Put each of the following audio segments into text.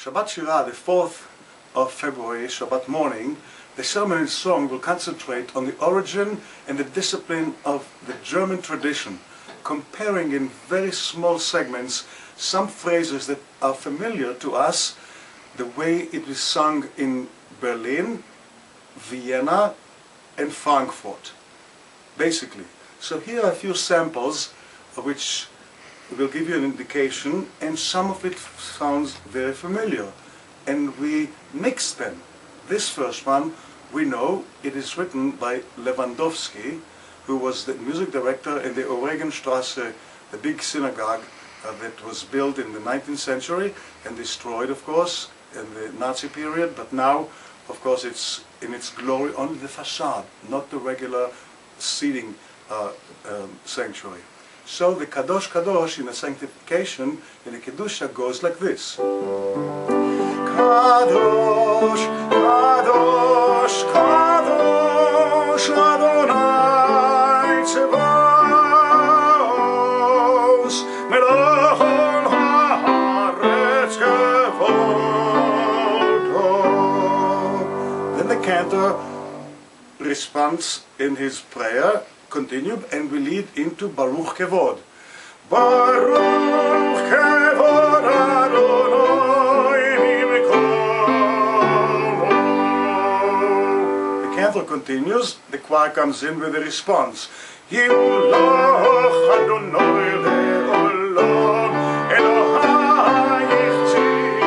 Shabbat Shira, the 4th of February, Shabbat morning, the ceremony song will concentrate on the origin and the discipline of the German tradition, comparing in very small segments some phrases that are familiar to us, the way it is sung in Berlin, Vienna, and Frankfurt, basically. So here are a few samples which will give you an indication, and some of it sounds very familiar, and we mix them. This first one, we know it is written by Lewandowski, who was the music director in the Oregonstrasse, the big synagogue that was built in the 19th century and destroyed, of course, in the Nazi period, but now, of course, it's in its glory only the facade, not the regular seating sanctuary. So the Kadosh Kadosh in the sanctification, in the Kedusha, goes like this. Kadosh, Kadosh, Kadosh, Adonai Tzevaos, Melachon haaretz kevodo. Then the cantor responds in his prayer, continued, and we lead into Baruch Kevod. Baruch Kevod Adonai Mikomo. The cantor continues, the choir comes in with a response. Yilach Adonai le'olam Elohayich Tzion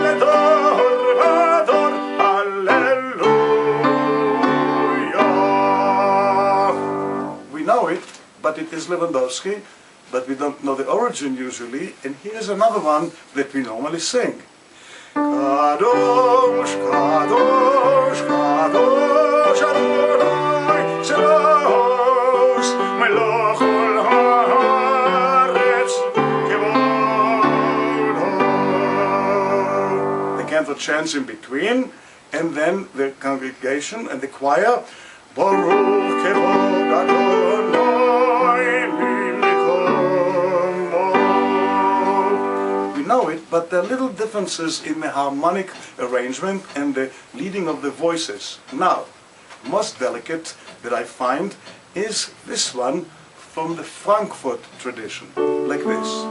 ledor vador Hallelujah. We know it, but it is Lewandowski, but we don't know the origin usually, and here's another one that we normally sing. Kadosh, Kadosh, Kadosh, Adonai Tzevaos, Melachon haaretz kevodo. The cantor chants in between, and then the congregation and the choir, Baruch Kevod Adonai Mikomo. We know it, but there are little differences in the harmonic arrangement and the leading of the voices. Now, most delicate that I find is this one from the Frankfurt tradition, like this.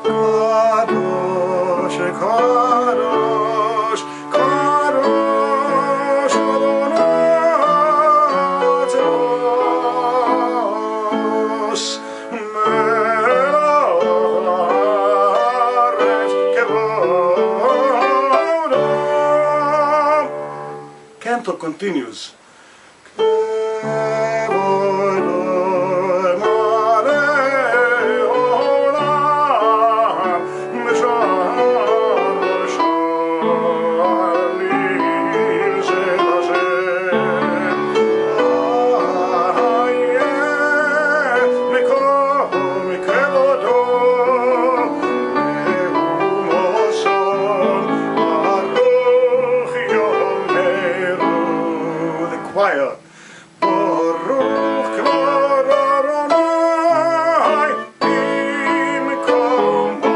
Kadosh, Kadosh, Kadosh, Adonai Tzevaos, Melachon haaretz kevodo. Cantor continues. Choir. Baruch Kevod Adonai Mikomo.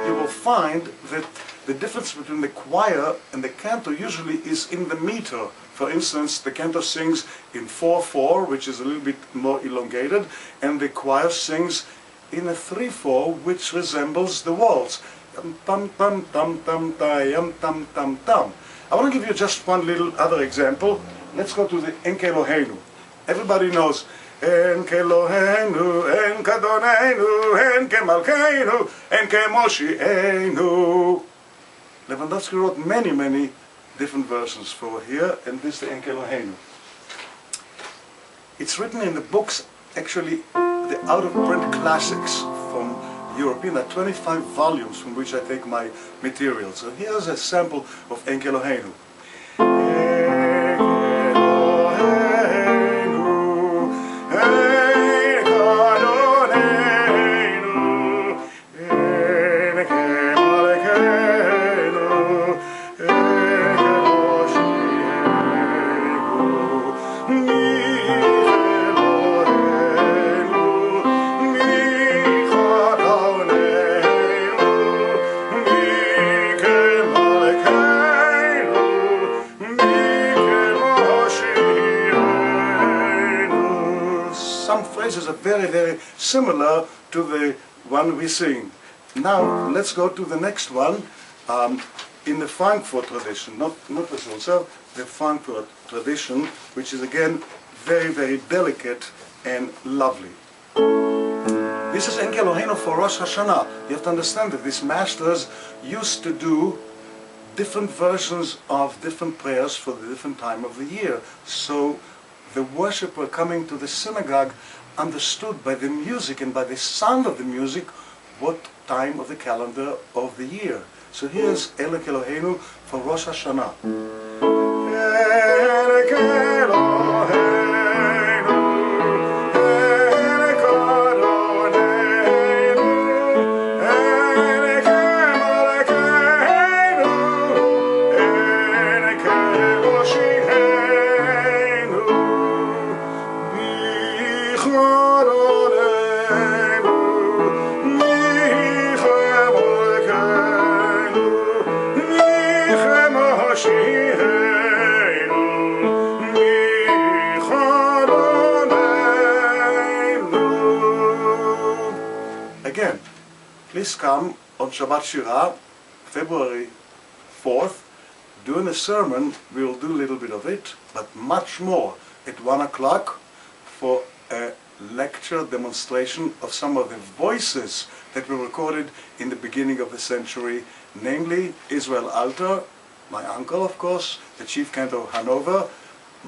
You will find that the difference between the choir and the cantor usually is in the meter. For instance, the cantor sings in 4/4, which is a little bit more elongated, and the choir sings in a 3/4, which resembles the waltz. Tam tam tam tam tam tam tam tam. I want to give you just one little other example. Let's go to the Enke Eloheinu. Everybody knows Enke Eloheinu, Enke Adonenu, Enke Malkeinu, Enke Moshienu. Lewandowski wrote many different versions for here, and this is the Enke Eloheinu. It's written in the books, actually, the out-of-print classics from European. There are 25 volumes from which I take my material. So here's a sample of Enke Eloheinu. very, very similar to the one we sing. Now let's go to the next one, in the Frankfurt tradition, not the Sulzer, the Frankfurt tradition, which is again very, very delicate and lovely. This is Enki Eloheinu for Rosh Hashanah. You have to understand that these masters used to do different versions of different prayers for the different time of the year. So the worshipper coming to the synagogue understood by the music and by the sound of the music what time of the calendar of the year. So here's Enki Eloheinu for Rosh Hashanah. Again, please come on Shabbat Shira, February 4th. During the sermon, we will do a little bit of it, but much more at 1 o'clock for a lecture demonstration of some of the voices that were recorded in the beginning of the century, namely Israel Alter, my uncle of course, the chief cantor of Hanover,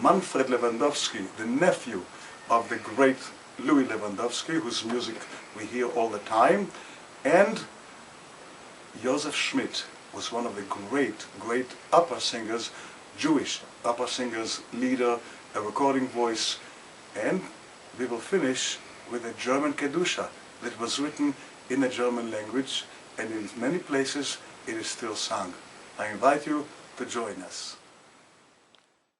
Manfred Lewandowski, the nephew of the great Louis Lewandowski, whose music we hear all the time, and Joseph Schmidt was one of the great opera singers, Jewish opera singers, leader, a recording voice, and we will finish with a German Kedusha that was written in the German language, and in many places it is still sung. I invite you to join us.